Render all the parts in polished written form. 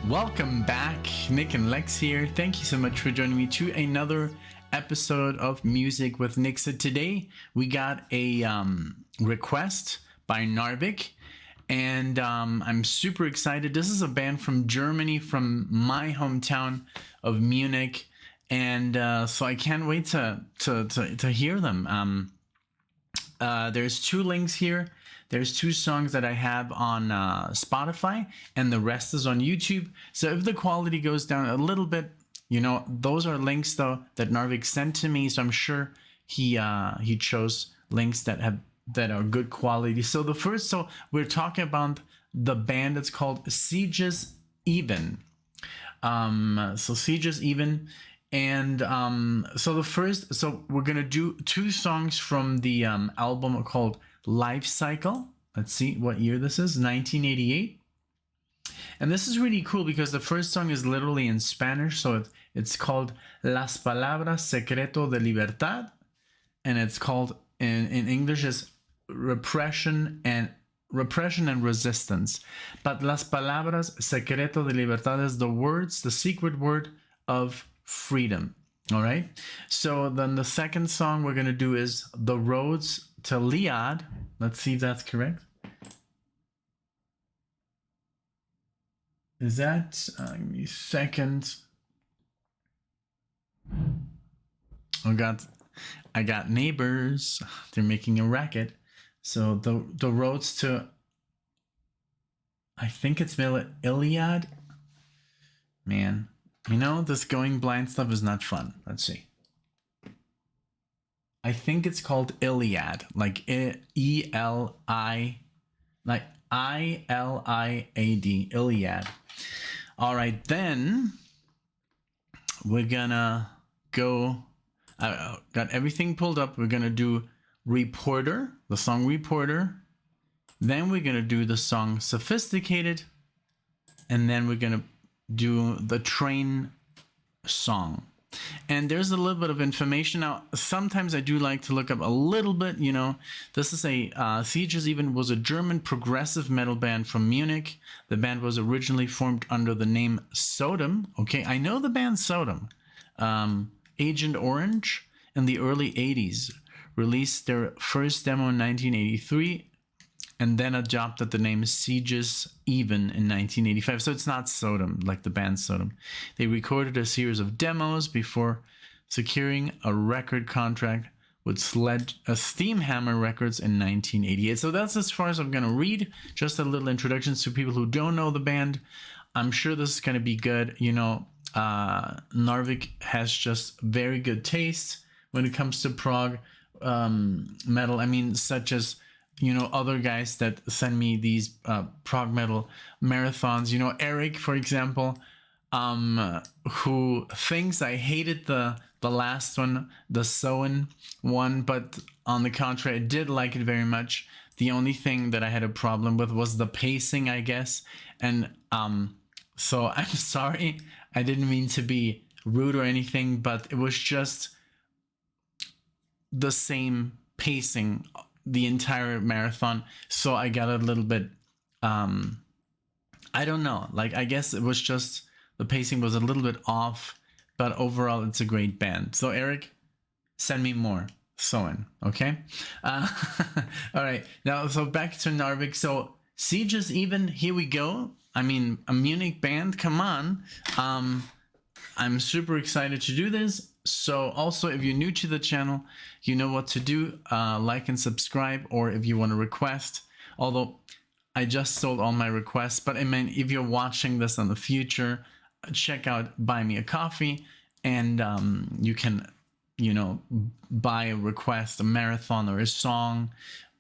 Welcome back, Nick and Lex here. Thank you so much for joining me to another episode of Music with Nick. So today we got a request by NARVIK, and I'm super excited. This is a band from Germany, from my hometown of Munich, and so I can't wait to hear them. There's two links here. There's two songs that I have on Spotify, and the rest is on YouTube. So if the quality goes down a little bit, you know, those are links though that NARVIK sent to me. So I'm sure he chose links that are good quality. So we're talking about the band that's called SIEGES Even. So SIEGES Even. And so we're gonna do two songs from the album called Life Cycle. Let's see what year this is, 1988. And this is really cool because the first song is literally in Spanish, so it's called Las Palabras Secreto de Libertad, and it's called in English is Repression and Resistance. But Las Palabras Secreto de Libertad is the secret word of freedom. All right, so then the second song we're gonna do is The Roads to Iliad. Let's see if that's correct. Is that, give me a second. I got neighbors. They're making a racket. So the roads to, I think it's Iliad. Man, you know, this going blind stuff is not fun. Let's see. I think it's called Iliad, like E-L-I, like I-L-I-A-D, Iliad. All right, then we're gonna go, I got everything pulled up. We're gonna do Reporter, the song Reporter. Then we're gonna do the song Sophisticated. And then we're gonna do the Train Song. And there's a little bit of information. Now, sometimes I do like to look up a little bit, you know. This is SIEGES Even was a German progressive metal band from Munich. The band was originally formed under the name Sodom. Okay, I know the band Sodom. Agent Orange in the early 80s released their first demo in 1983. And then adopted the name SIEGES Even in 1985. So it's not Sodom, like the band Sodom. They recorded a series of demos before securing a record contract with Steamhammer Records in 1988. So that's as far as I'm going to read. Just a little introduction to people who don't know the band. I'm sure this is going to be good. You know, NARVIK has just very good taste when it comes to prog metal. I mean, such as, you know, other guys that send me these prog metal marathons, you know, Eric, for example, who thinks I hated the last one, the Soen one, but on the contrary, I did like it very much. The only thing that I had a problem with was the pacing, I guess. And so I'm sorry, I didn't mean to be rude or anything, but it was just the same pacing the entire marathon. So I got a little bit, I don't know, like, I guess it was just the pacing was a little bit off, but overall it's a great band. So Eric, send me more Soen, okay? All right, now, so back to NARVIK. So SIEGES Even, here we go. I mean, a Munich band, come on. I'm super excited to do this. So also, if you're new to the channel, you know what to do. Like and subscribe, or if you want to request, although I just sold all my requests, but I mean, if you're watching this in the future, check out Buy Me a Coffee, and you can, you know, buy a request, a marathon or a song,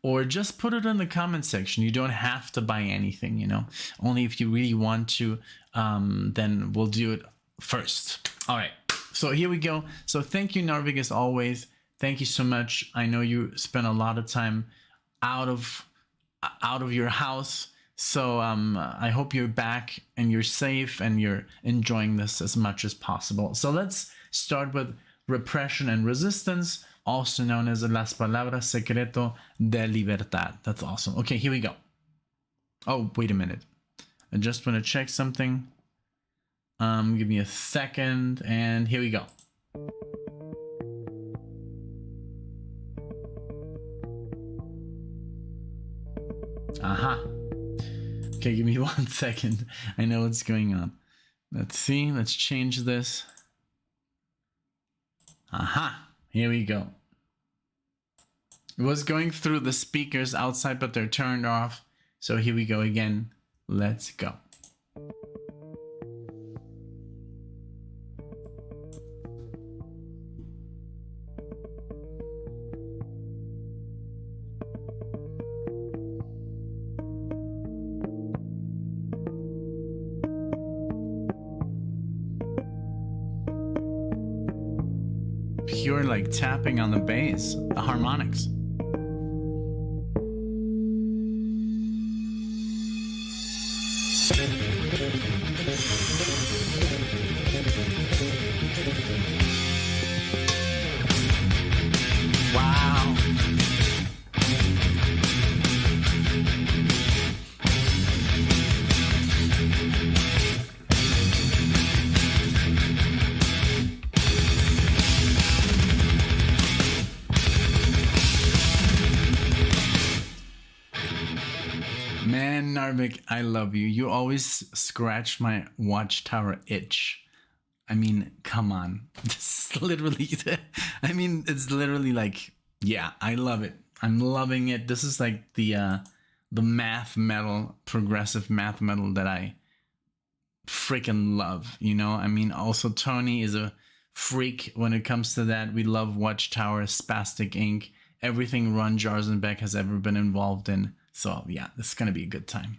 or just put it in the comment section. You don't have to buy anything, you know, only if you really want to, then we'll do it first. All right, so here we go. So thank you, NARVIK, as always. Thank you so much. I know you spent a lot of time out of your house, so I hope you're back and you're safe and you're enjoying this as much as possible. So let's start with Repression and Resistance, also known as Las Palabras Secreto de Libertad. That's awesome. Okay, here we go. Oh, wait a minute. I just want to check something. Give me a second, and here we go. Aha. Okay, give me 1 second. I know what's going on. Let's see. Let's change this. Aha. Here we go. It was going through the speakers outside, but they're turned off. So here we go again. Let's go. Pure like tapping on the bass, the harmonics. Wow. Man, NARVIK, I love you. You always scratch my watchtower itch. I mean, come on. This is literally, I mean, it's literally like, yeah, I love it. I'm loving it. This is like the math metal, progressive math metal that I freaking love, you know? I mean, also Tony is a freak when it comes to that. We love Watchtower, Spastic Inc., everything Ron Jarzenbeck has ever been involved in. So yeah, this is gonna be a good time.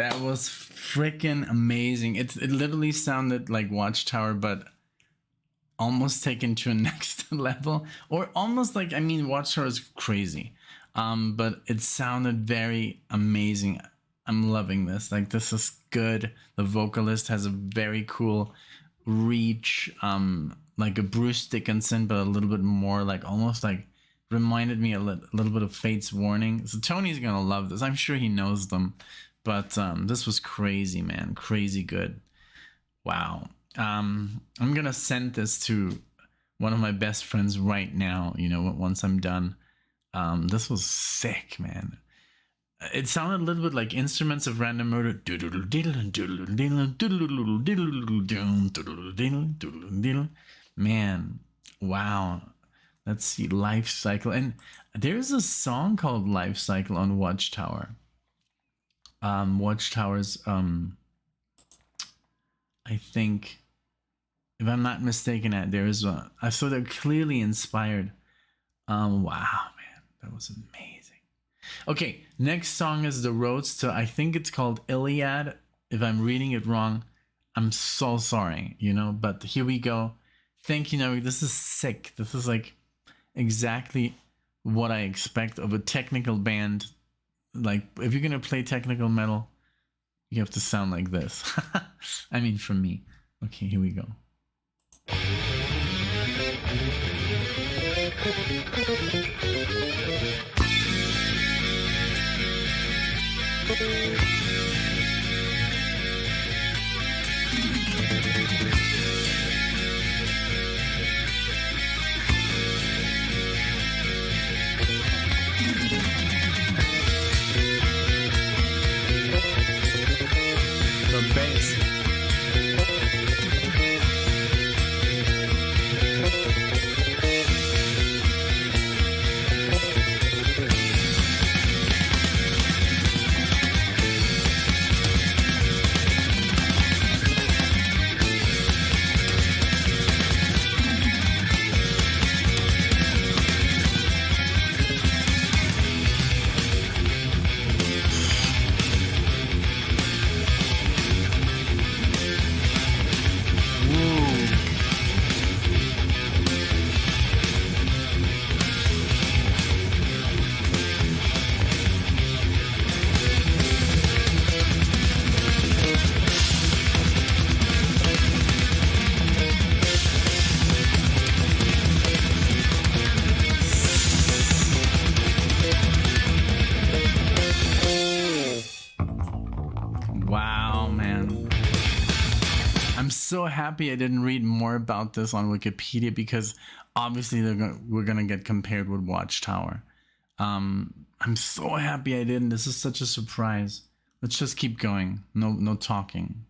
That was freaking amazing. It literally sounded like Watchtower, but almost taken to a next level, or almost like, I mean, Watchtower is crazy, but it sounded very amazing. I'm loving this. Like, this is good. The vocalist has a very cool reach, like a Bruce Dickinson, but a little bit more like, almost like, reminded me a little bit of Fate's Warning. So Tony's gonna love this. I'm sure he knows them, but this was crazy, man. Crazy good. Wow. I'm gonna send this to one of my best friends right now, you know, once I'm done. This was sick, man. It sounded a little bit like Instruments of Random Murder. Man, wow. Let's see, Life Cycle. And there's a song called Life Cycle on Watchtower. Watchtower's, I think, if I'm not mistaken, there is one. I saw they're clearly inspired. Wow, man, that was amazing. Okay, next song is The Roads to, I think it's called Iliad. If I'm reading it wrong, I'm so sorry, you know, but here we go. Thank you, NARVIK. This is sick. This is like exactly what I expect of a technical band. Like, if you're gonna play technical metal, you have to sound like this. I mean, for me. Okay, here we go. The bass. So happy I didn't read more about this on Wikipedia, because obviously we're gonna get compared with Watchtower. I'm so happy I didn't. This is such a surprise. Let's just keep going. No talking.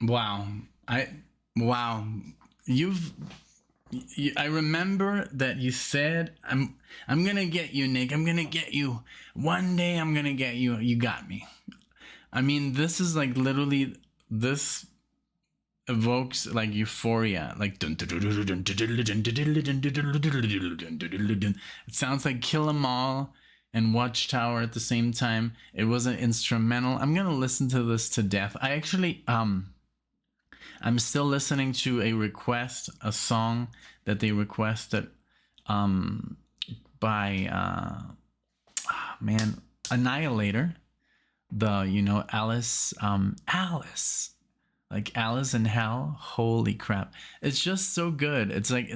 Wow. Wow. You've I remember that you said I'm going to get you, Nick. I'm going to get you. One day I'm going to get you. You got me. I mean, this is like literally this evokes like euphoria. Like it sounds like Kill 'Em All and Watchtower at the same time. It was an instrumental. I'm going to listen to this to death. I actually I'm still listening to a song that they requested by Annihilator, the Alice, like Alice in Hell. Holy crap, it's just so good. It's like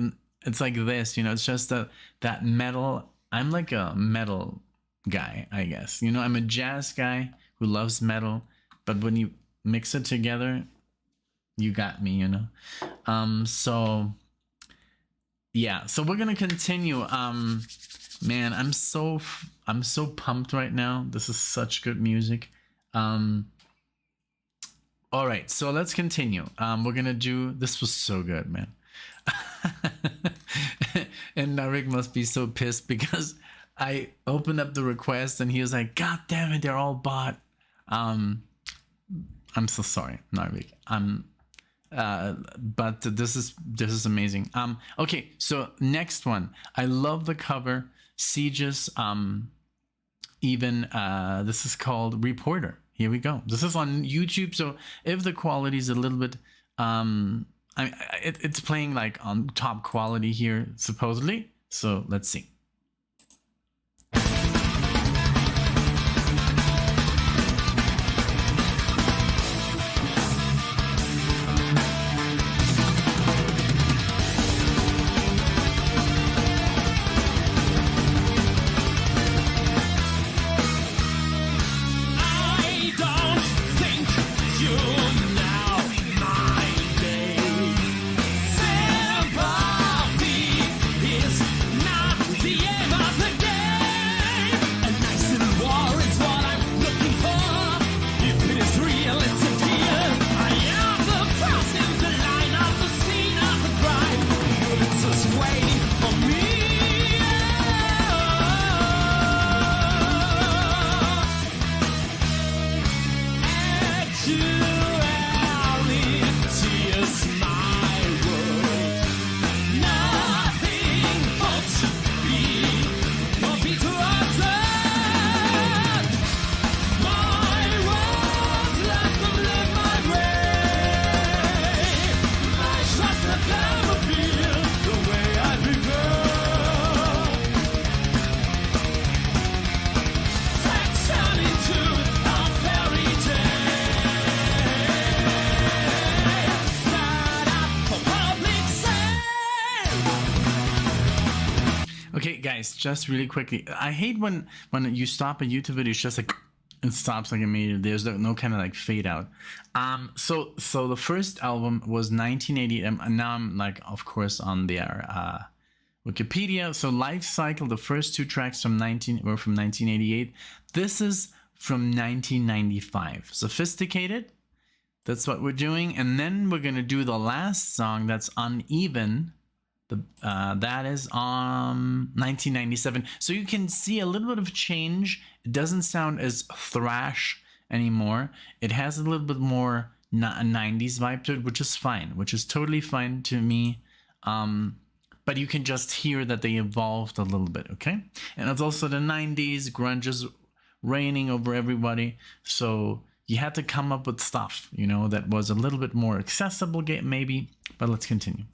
this, it's just that metal. I'm like a metal guy, I guess. I'm a jazz guy who loves metal, but when you mix it together, you got me, so yeah, so we're gonna continue. Man, I'm so pumped right now. This is such good music. All right, so let's continue. We're gonna do, this was so good, man. And NARVIK must be so pissed because I opened up the request and he was like, God damn it, they're all bought. I'm so sorry, NARVIK. But this is amazing. Okay, so next one. I love the cover. SIEGES. This is called Reporter. Here we go. This is on YouTube, so if the quality is a little bit it's playing like on top quality here supposedly. So let's see. Okay, guys, just really quickly. I hate when you stop a YouTube video, it's just like it stops like immediately. There's no kind of like fade out. So the first album was 1980, and now I'm like, of course, on their Wikipedia. So Life Cycle, the first two tracks were from 1988. This is from 1995. Sophisticated. That's what we're doing, and then we're gonna do the last song. That's Uneven. That is 1997. So you can see a little bit of change. It doesn't sound as thrash anymore. It has a little bit more 90s vibe to it, which is fine, which is totally fine to me. But you can just hear that they evolved a little bit, okay? And it's also the 90s. Grunge is raining over everybody. So you had to come up with stuff, that was a little bit more accessible, maybe. But let's continue.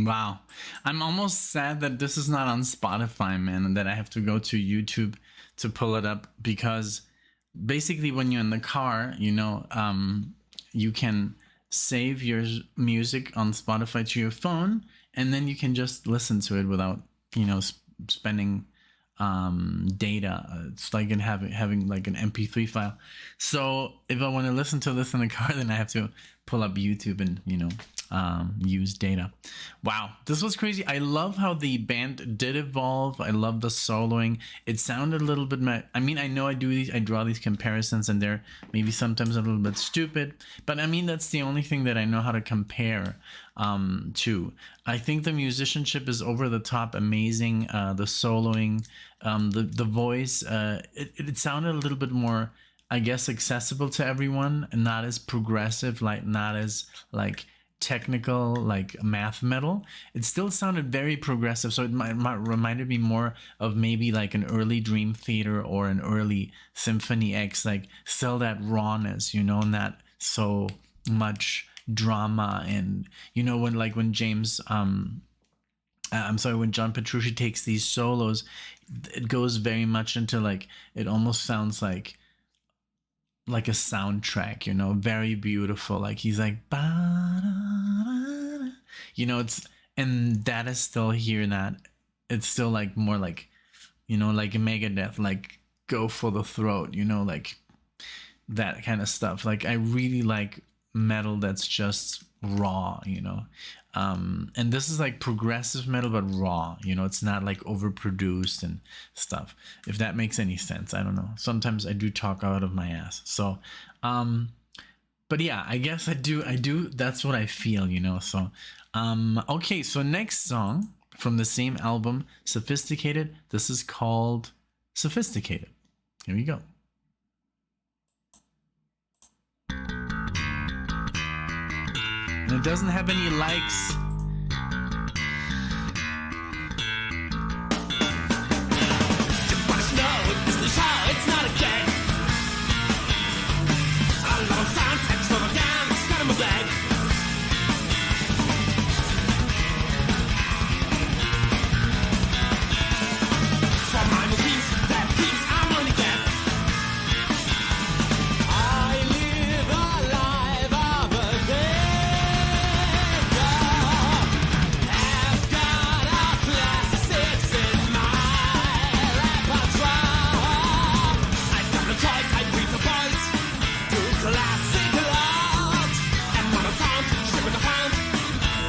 Wow. I'm almost sad that this is not on Spotify, man, and that I have to go to YouTube to pull it up, because basically when you're in the car, you can save your music on Spotify to your phone, and then you can just listen to it without, spending data. It's like having like an MP3 file. So if I want to listen to this in the car, then I have to pull up YouTube and use data. Wow, this was crazy. I love how the band did evolve. I love the soloing. It sounded a little bit I know I draw these comparisons, and they're maybe sometimes a little bit stupid, but that's the only thing that I know how to compare to. I think the musicianship is over the top amazing. The soloing, the voice, it sounded a little bit more, I guess, accessible to everyone, and not as progressive, not as technical, like math metal. It still sounded very progressive, so it might reminded me more of maybe like an early Dream Theater or an early Symphony X, still that rawness, not so much drama. And when James when John Petrucci takes these solos, it goes very much into it almost sounds like a soundtrack, very beautiful. He's it's, and that is still here. That it's still more like Megadeth, go for the throat, that kind of stuff. I really like metal that's just raw, you know. And this is like progressive metal but raw, you know. It's not like overproduced and stuff, if that makes any sense. I don't know, sometimes I do talk out of my ass. So but yeah, I guess I do, that's what I feel, you know. So okay, so next song from the same album, Sophisticated. This is called Sophisticated. Here we go. And it doesn't have any likes. It's not a game. A lot of sound extravagance, got in my bag. For my machines, that keeps I'm on the gap. I live a life of a day. I've got our classics in my repertoire. I've got no choice, I breathe the voice to classic art. And when I'm found, ship in the pound,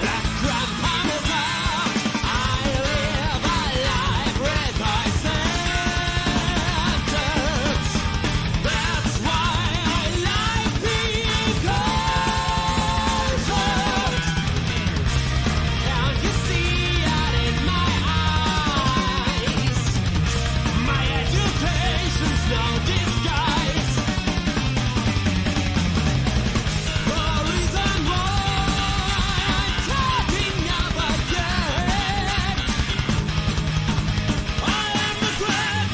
black drum pummels out. I live a life with my standards. That's why I like being conscious. Can't you see it in my eyes? My education's no disguise. The reason why I'm talking about it, I am regret.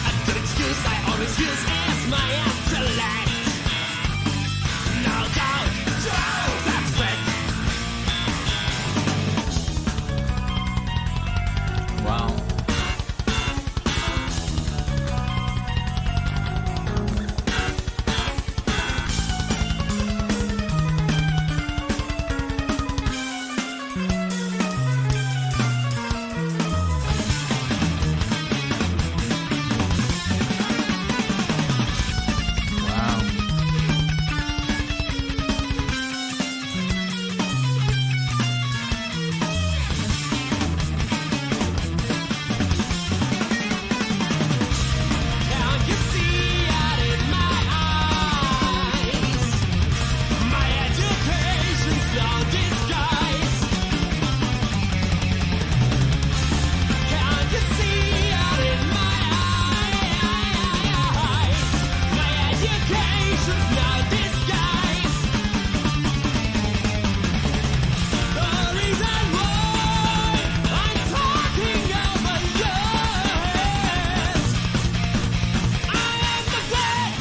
A good excuse I always use is my intellect. No doubt, that's fact. Wow. Wow. Can't you see it in my eyes? My education's no disguise. Can't you see it in my eyes? My education's no disguise. The reason why I'm talking over yours, I am the great.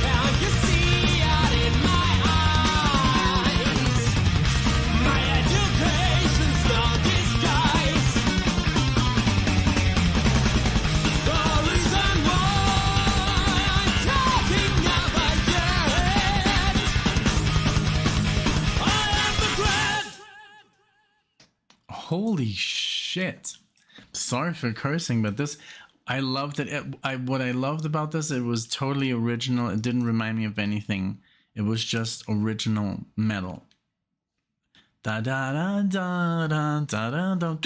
Can't you see it in my eyes? My education's no disguise. The reason why I'm talking about it, I am the great. Holy shit. Sorry for cursing, but this, I loved it. What I loved about this, it was totally original. It didn't remind me of anything. It was just original metal. Da da da da da da da da.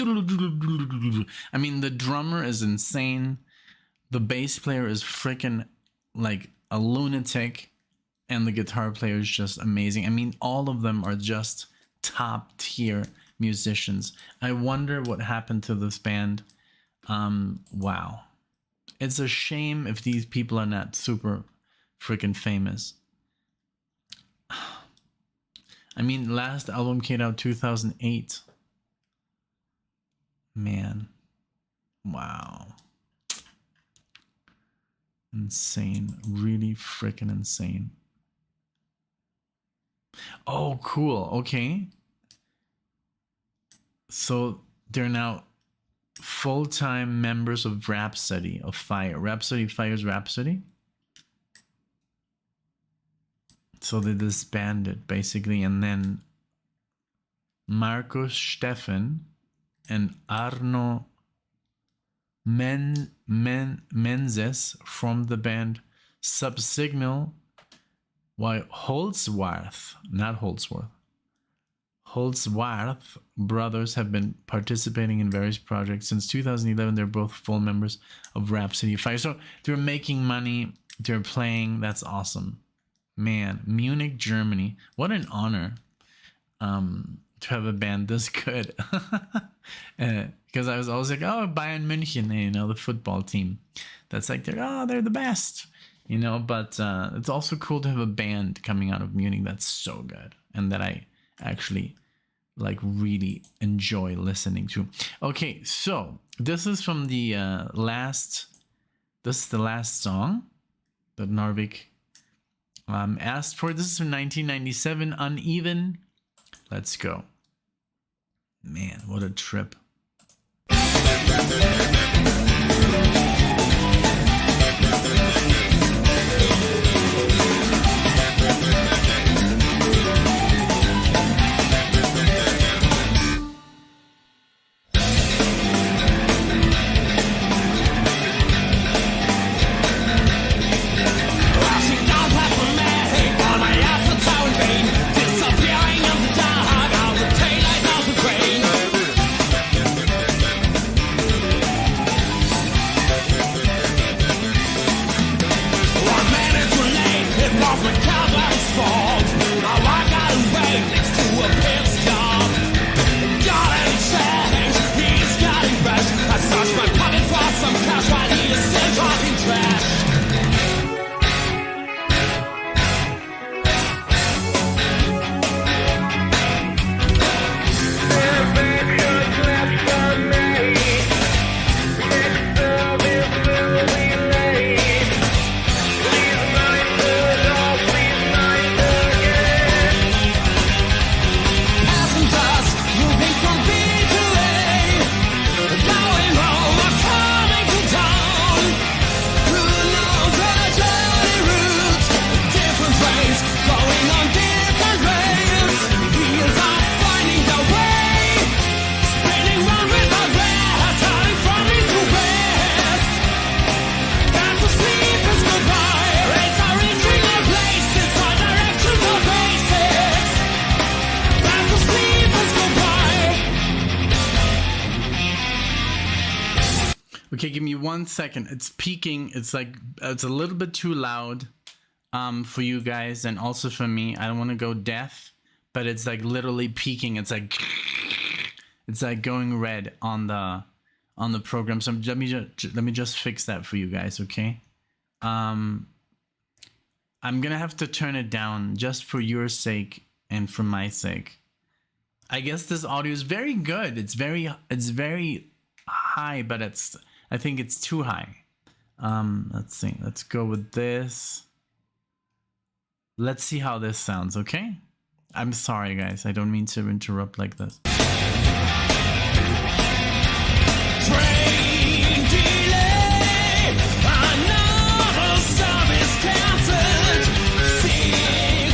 I mean, the drummer is insane. The bass player is freaking like a lunatic, and the guitar player is just amazing. I mean, all of them are just top tier musicians. I wonder what happened to this band. Wow. It's a shame if these people are not super freaking famous. I mean, last album came out 2008. Man. Wow. Insane. Really freaking insane. Oh, cool. Okay. So they're now full-time members of Rhapsody of Fire. Rhapsody Fire's Rhapsody. So they disbanded basically, and then Markus Steffen and Arno Menzies from the band Subsignal, while Holdsworth brothers have been participating in various projects. Since 2011, they're both full members of Rhapsody Fire. So they're making money, they're playing. That's awesome. Man, Munich, Germany. What an honor to have a band this good. Because I was always like, oh, Bayern München, you know, the football team. That's like, they're the best, you know. But it's also cool to have a band coming out of Munich that's so good and that I actually like really enjoy listening to. Okay, so this is from the last song that NARVIK asked for. This is from 1997, Uneven. Let's go. Man, what a trip. Okay, give me 1 second. It's peaking. It's like, it's a little bit too loud for you guys and also for me. I don't want to go deaf, but it's like literally peaking. It's like going red on the program. So let me just fix that for you guys, okay? I'm gonna have to turn it down just for your sake and for my sake. I guess this audio is very good. It's very high, but I think it's too high. Let's see. Let's go with this. Let's see how this sounds, okay? I'm sorry, guys. I don't mean to interrupt like this. Train delay, another service canceled.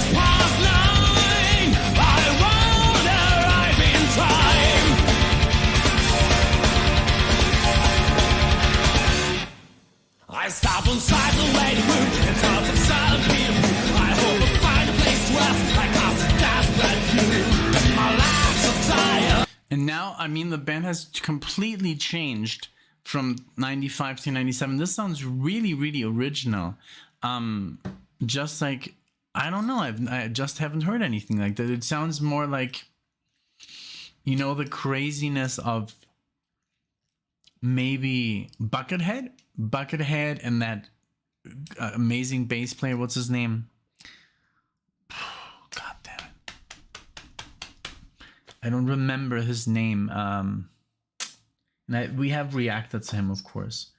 9:06, I won't arrive in time. I stop inside the waiting room in front of silent people. I hope I find a place to rest. I cast a desperate view. My life's now, I mean, the band has completely changed from 95 to 97. This sounds really, really original. Just like, I don't know, I just haven't heard anything like that. It sounds more like, you know, the craziness of maybe Buckethead and that amazing bass player. What's his name? God damn it. I don't remember his name. We have reacted to him, of course.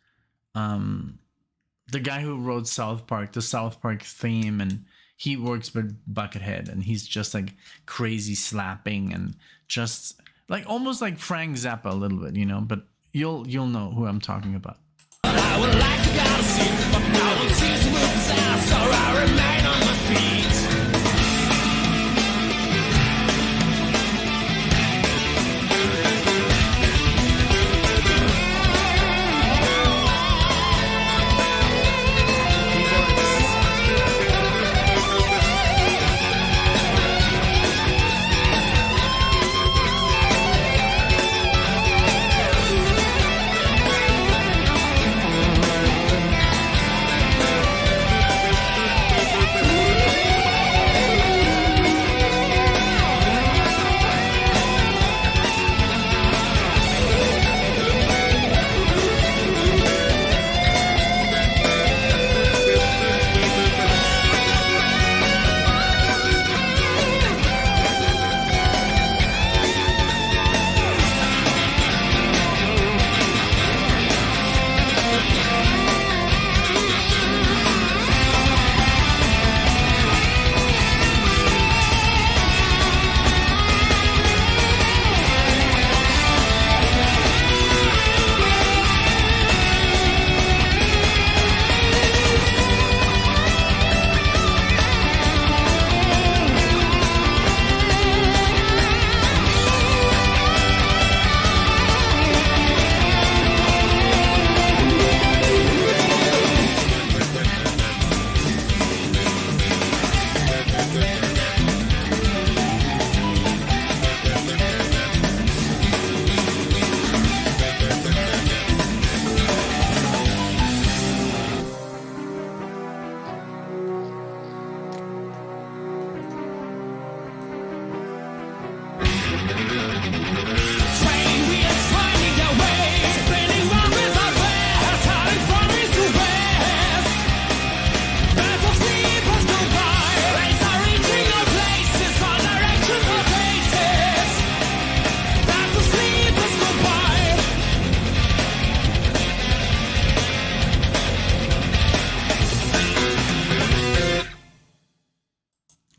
The guy who wrote South Park, the South Park theme, and he works with Buckethead, and he's just like crazy slapping and just like almost like Frank Zappa a little bit, you know. But you'll know who I'm talking about. I would like to go to sleep, but no one seems to move fast, so I remain on my feet.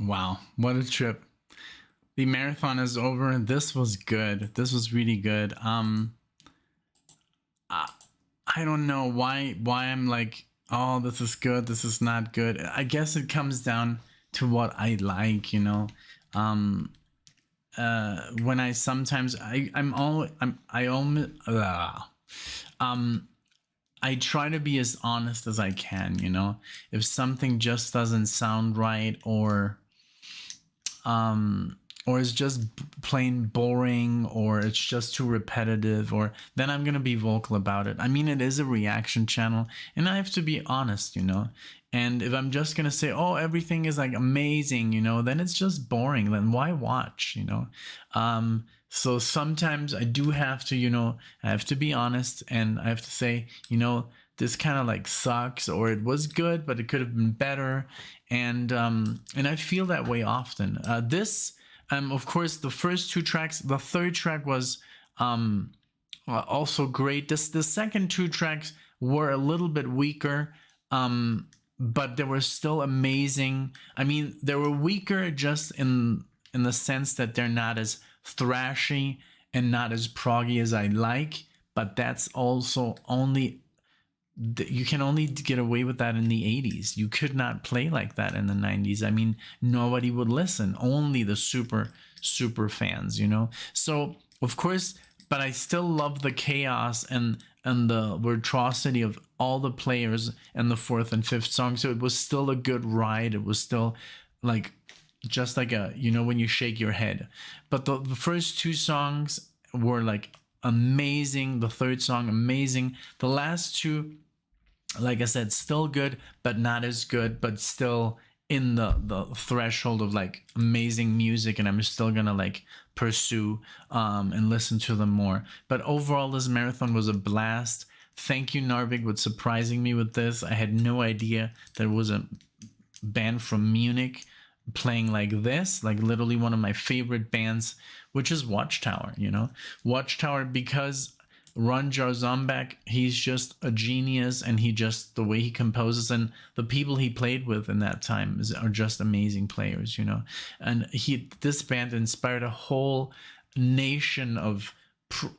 Wow, what a trip. The marathon is over. This was good. This was really good. I don't know why I'm like, oh, this is good, this is not good. I guess it comes down to what I like, you know. When I sometimes I try to be as honest as I can, you know. If something just doesn't sound right, or it's just plain boring, or it's just too repetitive, or then I'm gonna be vocal about it. I mean, it is a reaction channel, and I have to be honest, you know. And if I'm just gonna say, oh, everything is like amazing, you know, then it's just boring. Then why watch, you know? So sometimes I do have to, you know, I have to be honest, and I have to say, you know, this kind of like sucks, or it was good, but it could have been better. And I feel that way often. Of course, the first two tracks, the third track was also great. The second two tracks were a little bit weaker, but they were still amazing. I mean, they were weaker just in the sense that they're not as thrashy and not as proggy as I like, but that's also only, you can only get away with that in the 80s. You could not play like that in the 90s. I mean, nobody would listen, only the super fans, you know. So of course, but I still love the chaos and the virtuosity of all the players and the fourth and fifth song. So it was still a good ride. It was still like, just like a, you know, when you shake your head. But the first two songs were like amazing. The third song, amazing. The last two, like I said, still good, but not as good, but still in the threshold of like amazing music, and I'm still gonna like pursue and listen to them more. But overall, this marathon was a blast. Thank you, NARVIK, with surprising me with this. I had no idea there was a band from Munich playing like this, like literally one of my favorite bands, which is Watchtower, you know. Watchtower, because Ron Jarzombek, he's just a genius, and he just, the way he composes and the people he played with in that time are just amazing players, you know. And this band inspired a whole nation of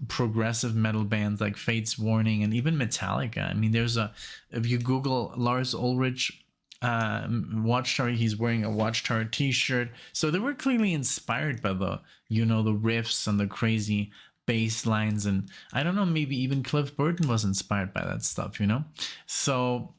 progressive metal bands like Fate's Warning and even Metallica. I mean, if you Google Lars Ulrich Watchtower, he's wearing a Watchtower t-shirt, so they were clearly inspired by the, you know, the riffs and the crazy bass lines, and I don't know, maybe even Cliff Burton was inspired by that stuff, you know. So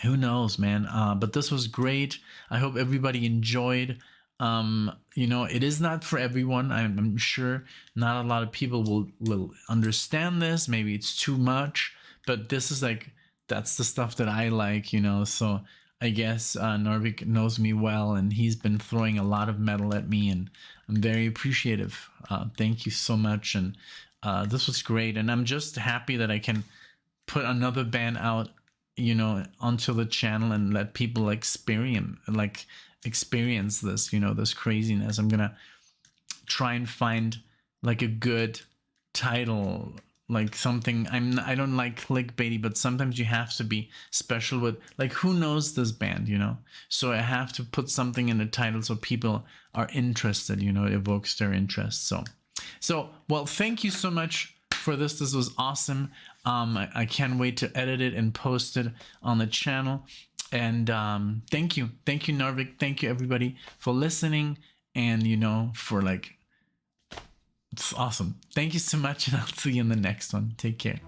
who knows, man. But this was great. I hope everybody enjoyed. You know, it is not for everyone. I'm sure not a lot of people will understand this. Maybe it's too much, but this is like, that's the stuff that I like, you know. So I guess NARVIK knows me well, and he's been throwing a lot of metal at me, and I'm very appreciative. Thank you so much. And this was great, and I'm just happy that I can put another band out, you know, onto the channel and let people experience this, you know, this craziness. I'm gonna try and find like a good title, like something. I don't like clickbaity, but sometimes you have to be special with, like, who knows this band, you know. So I have to put something in the title so people are interested, you know, it evokes their interest. So well, thank you so much for this. This was awesome. I can't wait to edit it and post it on the channel. And thank you NARVIK, thank you everybody for listening, and you know, for like, it's awesome. Thank you so much, and I'll see you in the next one. Take care.